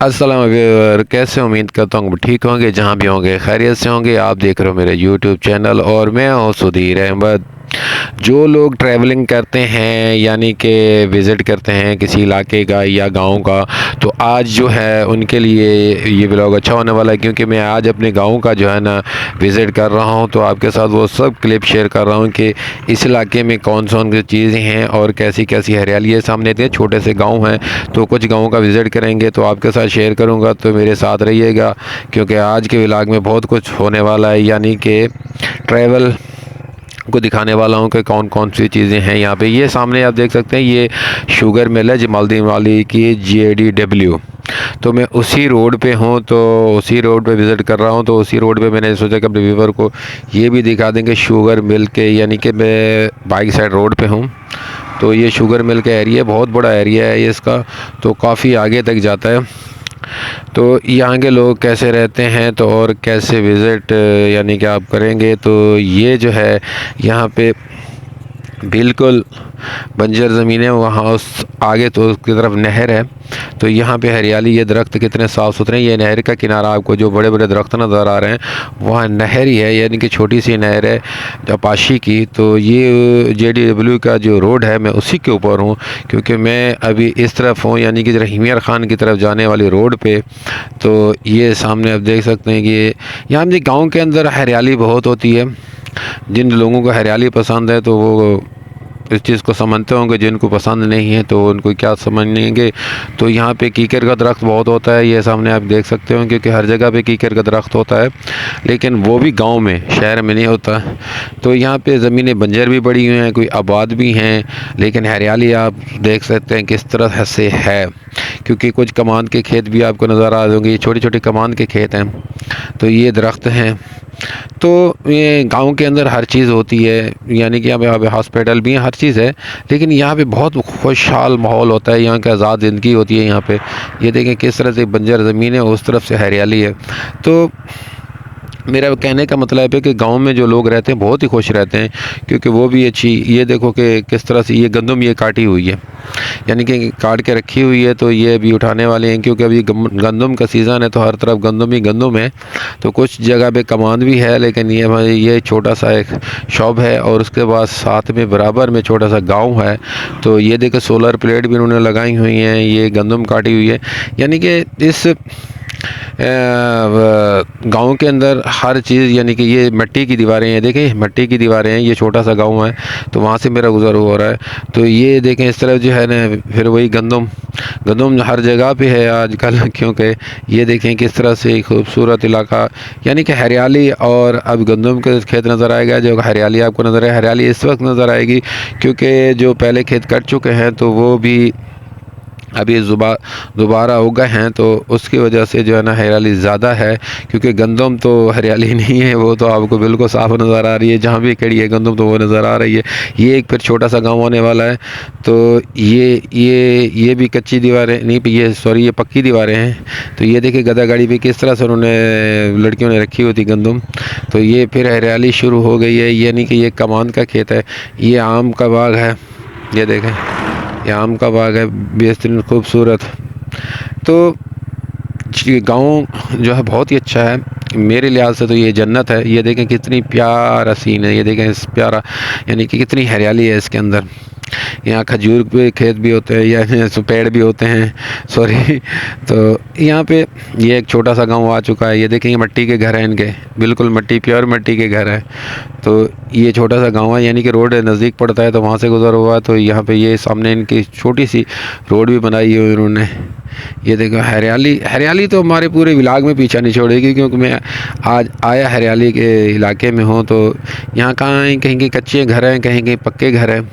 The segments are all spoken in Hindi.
अस्सलाम वालेकुम। कैसे उम्मीद करता हूँ ठीक होंगे, जहाँ भी होंगे खैरियत से होंगे। आप देख रहे हो मेरे यूट्यूब चैनल और मैं हूँ सुधीर अहमद। जो लोग ट्रैवलिंग करते हैं यानी कि विज़िट करते हैं किसी इलाके का या गांव का, तो आज जो है उनके लिए ये व्लॉग अच्छा होने वाला है, क्योंकि मैं आज अपने गांव का जो है ना विज़िट कर रहा हूं। तो आपके साथ वो सब क्लिप शेयर कर रहा हूं कि इस इलाके में कौन कौन चीज़ें हैं और कैसी कैसी हरियाली है। सामने इतने छोटे से गाँव हैं, तो कुछ गाँव का विज़िट करेंगे तो आपके साथ शेयर करूँगा, तो मेरे साथ रहिएगा क्योंकि आज के व्लॉग में बहुत कुछ होने वाला है। यानी कि ट्रैवल को दिखाने वाला हूँ कि कौन कौन सी चीज़ें हैं यहाँ पे। ये सामने आप देख सकते हैं, ये शुगर मिल है जमालदीन वाली की JDW। तो मैं उसी रोड पे हूँ, तो उसी रोड पे विज़िट कर रहा हूँ। तो उसी रोड पे मैंने सोचा कि अपने व्यूवर को ये भी दिखा देंगे शुगर मिल के, यानी कि मैं बाइक साइड रोड पे हूँ। तो ये शुगर मिल का एरिया बहुत बड़ा एरिया है ये इसका, तो काफ़ी आगे तक जाता है। तो यहाँ के लोग कैसे रहते हैं तो और कैसे विज़िट यानी कि आप करेंगे, तो ये जो है यहाँ पे बिल्कुल बंजर ज़मीन है। वहाँ उस आगे तो उसकी तरफ नहर है, तो यहाँ पे हरियाली, ये दरख्त कितने साफ़ सुथरे हैं। ये नहर का किनारा, आपको जो बड़े बड़े दरख्त नज़र आ रहे हैं वहाँ नहर ही है, यानी कि छोटी सी नहर है अपाशी की। तो ये JDW का जो रोड है मैं उसी के ऊपर हूँ, क्योंकि मैं अभी इस तरफ हूँ यानी कि रहीमिया खान की तरफ जाने वाली रोड पे। तो ये सामने आप देख सकते हैं कि यहाँ पे गाँव के अंदर हरियाली बहुत होती है। जिन लोगों को हरियाली पसंद है तो वो इस चीज़ को समझते होंगे, जिनको पसंद नहीं है तो उनको क्या समझेंगे। तो यहाँ पे कीकर का दरख्त बहुत होता है, ये सामने आप देख सकते हो, क्योंकि हर जगह पे कीकर का दरख्त होता है, लेकिन वो भी गांव में, शहर में नहीं होता। तो यहाँ पे ज़मीनें बंजर भी पड़ी हुई हैं, कोई आबाद भी हैं, लेकिन हरियाली आप देख सकते हैं किस तरह से है। क्योंकि कुछ कमान के खेत भी आपको नज़र आ होंगे, ये छोटे छोटे कमान के खेत हैं, तो ये दरख्त हैं। तो ये गांव के अंदर हर चीज़ होती है, यानी कि यहाँ पे हॉस्पिटल भी है, हर चीज़ है, लेकिन यहाँ पे बहुत खुशहाल माहौल होता है, यहाँ की आज़ाद ज़िंदगी होती है यहाँ पे। ये देखें किस तरह से बंजर ज़मीन है, उस तरफ से हरियाली है। तो मेरा कहने का मतलब है कि गांव में जो लोग रहते हैं बहुत ही खुश रहते हैं, क्योंकि वो भी अच्छी, ये देखो कि किस तरह से ये गंदम ये काटी हुई है, यानी कि काट के रखी हुई है। तो ये अभी उठाने वाले हैं, क्योंकि अभी गंदम का सीज़न है, तो हर तरफ गंदम ही गंदम है। तो कुछ जगह पे कमान भी है, लेकिन ये छोटा सा एक शॉप है, और उसके बाद साथ में बराबर में छोटा सा गाँव है। तो ये देखो सोलर प्लेट भी उन्होंने लगाई हुई हैं, ये गंदम काटी हुई है, यानी कि इस गांव के अंदर हर चीज़, यानी कि ये मिट्टी की दीवारें हैं, देखें मिट्टी की दीवारें हैं। ये छोटा सा गांव है, तो वहाँ से मेरा गुजर हो रहा है। तो ये देखें इस तरफ जो है ना, फिर वही गंदम गंदम हर जगह पे है आजकल क्योंकि ये देखें किस तरह से खूबसूरत इलाका, यानी कि हरियाली। और अब गंदम के खेत नज़र आएगा, जो हरियाली आपको नज़र है, हरियाली इस वक्त नज़र आएगी क्योंकि जो पहले खेत कट चुके हैं तो वो भी अभी दोबारा उगा हैं, तो उसकी वजह से जो है ना हरियाली ज़्यादा है। क्योंकि गंदम तो हरियाली नहीं है, वो तो आपको बिल्कुल साफ नज़र आ रही है, जहाँ भी खड़ी है गंदम तो वो नज़र आ रही है। ये एक फिर छोटा सा गांव होने वाला है। तो ये भी कच्ची दीवारें नहीं, ये सॉरी ये पक्की दीवारें हैं। तो ये देखिए गधा गाड़ी पे किस तरह से उन्होंने लड़कियों ने रखी हुई थी गंदम। तो ये फिर हरियाली शुरू हो गई है, यानी कि ये कमान का खेत है, ये आम का बाग है, ये देखें ये आम का बाग है बेहतरीन खूबसूरत। तो गांव जो है बहुत ही अच्छा है, मेरे लिहाज से तो ये जन्नत है। ये देखें कितनी प्यारा सीन है, ये देखें इस प्यारा, यानी कि कितनी हरियाली है इसके अंदर। यहाँ खजूर के खेत भी होते हैं, या पेड़ भी होते हैं, सॉरी। तो यहाँ पे ये एक छोटा सा गांव आ चुका है। ये देखेंगे मिट्टी के घर हैं इनके, बिल्कुल मिट्टी, प्योर मिट्टी के घर हैं। तो ये छोटा सा गांव है, यानी कि रोड नज़दीक पड़ता है, तो वहाँ से गुजर हुआ। तो यहाँ पे ये सामने इनकी छोटी सी रोड भी बनाई है उन्होंने। ये देखो हरियाली, हरियाली तो हमारे पूरे इलाके में पीछा नहीं छोड़ेगी, क्योंकि मैं आज आया हरियाली के इलाके में हूँ। तो यहाँ कहाँ कहीं कहीं कच्चे घर हैं, कहीं कहीं पक्के घर हैं।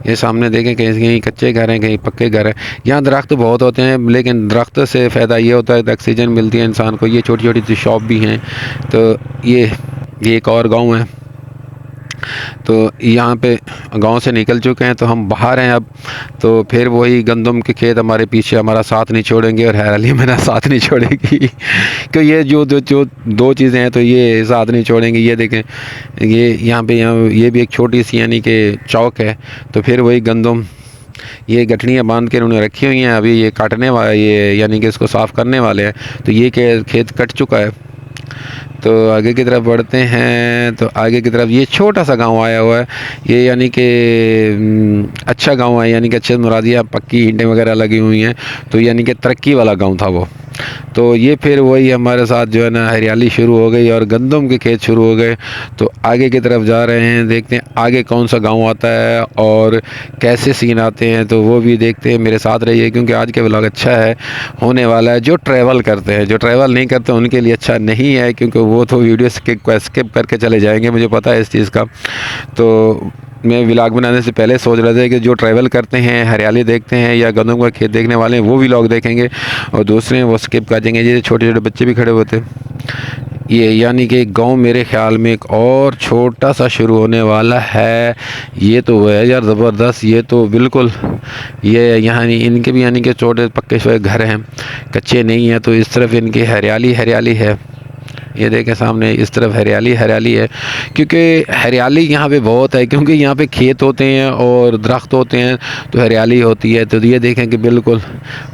ये सामने देखें कहीं कहीं कच्चे घर हैं, कहीं पक्के घर हैं। यहाँ दरख्त बहुत होते हैं, लेकिन दरख्त से फ़ायदा ये होता है कि ऑक्सीजन मिलती है इंसान को। ये छोटी छोटी सी शॉप भी हैं। तो ये एक और गांव है। तो यहाँ पे गांव से निकल चुके हैं, तो हम बाहर हैं अब। तो फिर वही गंदम के खेत हमारे पीछे हमारा साथ नहीं छोड़ेंगे, और हरियाली मेरा साथ नहीं छोड़ेगी तो ये जो दो चीज़ें हैं, तो ये साथ नहीं छोड़ेंगे। ये देखें ये यहाँ पे ये भी एक छोटी सी यानी कि चौक है। तो फिर वही गंदम ये गठड़ियाँ बांध के उन्होंने रखी हुई हैं। अभी ये काटने वाला, ये यानी कि इसको साफ़ करने वाले हैं। तो ये खेत कट चुका है। तो आगे की तरफ बढ़ते हैं। तो आगे की तरफ ये छोटा सा गांव आया हुआ है। ये यानी कि अच्छा गांव है, यानी कि अच्छे मुरादिया पक्की ईंटें वगैरह लगी हुई हैं। तो यानी कि तरक्की वाला गांव था वो। तो ये फिर वही हमारे साथ जो है ना हरियाली शुरू हो गई और गंदम के खेत शुरू हो गए। तो आगे की तरफ जा रहे हैं, देखते हैं आगे कौन सा गांव आता है और कैसे सीन आते हैं। तो वो भी देखते हैं, मेरे साथ रहिए क्योंकि आज के व्लॉग अच्छा है होने वाला है। जो ट्रैवल करते हैं, जो ट्रैवल नहीं करते उनके लिए अच्छा नहीं है, क्योंकि वो तो वीडियो स्किप करके चले जाएंगे, मुझे पता है इस चीज़ का। तो मैं व्लॉग बनाने से पहले सोच रहे थे कि जो ट्रैवल करते हैं, हरियाली देखते हैं या गंदम का खेत देखने वाले हैं वो व्लॉग देखेंगे, और दूसरे हैं वो स्किप कर देंगे। जैसे छोटे छोटे बच्चे भी खड़े होते। ये यानी कि गांव मेरे ख्याल में एक और छोटा सा शुरू होने वाला है। ये तो वो है यार ज़बरदस्त। ये तो बिल्कुल ये यहाँ इनके भी यानी कि छोटे पक्के हुए घर हैं, कच्चे नहीं हैं। तो इस तरफ इनकी हरियाली हरियाली है। ये देखें सामने इस तरफ हरियाली हरियाली है, क्योंकि हरियाली यहाँ पे बहुत है, क्योंकि यहाँ पे खेत होते हैं और दरख्त होते हैं तो हरियाली होती है। तो ये देखें कि बिल्कुल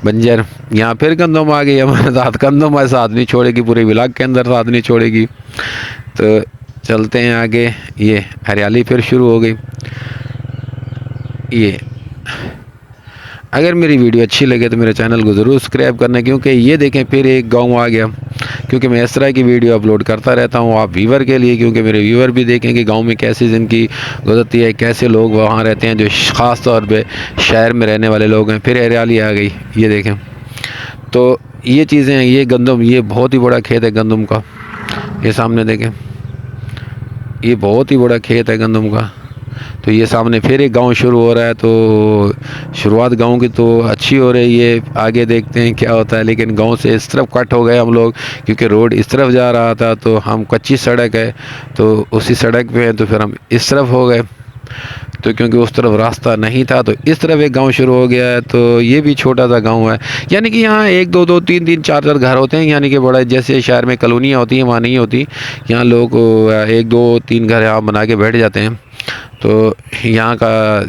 बंजर। यहाँ फिर गंदम आ गई हमारे साथ। गंदम ऐसा आदमी छोड़ेगी, पूरे इलाके के अंदर साथ नहीं छोड़ेगी। तो चलते हैं आगे। ये हरियाली फिर शुरू हो गई। ये अगर मेरी वीडियो अच्छी लगे तो मेरे चैनल को ज़रूर सब्सक्राइब करना, क्योंकि ये देखें फिर एक गांव आ गया। क्योंकि मैं इस तरह की वीडियो अपलोड करता रहता हूँ आप व्यूवर के लिए, क्योंकि मेरे व्यूवर भी देखें कि गांव में कैसी ज़िंदगी गुजरती है, कैसे लोग वहाँ रहते हैं जो ख़ास तौर पे शहर में रहने वाले लोग हैं। फिर हरियाली आ गई, ये देखें। तो ये चीज़ें हैं। ये गंदम, ये बहुत ही बड़ा खेत है गंदम का। ये सामने देखें, ये बहुत ही बड़ा खेत है गंदम का। तो ये सामने फिर एक गांव शुरू हो रहा है। तो शुरुआत गांव की तो अच्छी हो रही है, आगे देखते हैं क्या होता है। लेकिन गांव से इस तरफ कट हो गए हम लोग, क्योंकि रोड इस तरफ जा रहा था। तो हम कच्ची सड़क है तो उसी सड़क पे हैं, तो फिर हम इस तरफ हो गए। तो क्योंकि उस तरफ रास्ता नहीं था तो इस तरफ एक गांव शुरू हो गया है। तो ये भी छोटा सा गांव है, यानी कि यहाँ एक दो दो तीन तीन चार चार घर होते हैं। यानी कि बड़ा जैसे शहर में कॉलोनियाँ होती हैं वहाँ नहीं होती। यहाँ लोग एक दो तीन घर यहाँ बना के बैठ जाते हैं। तो यहाँ का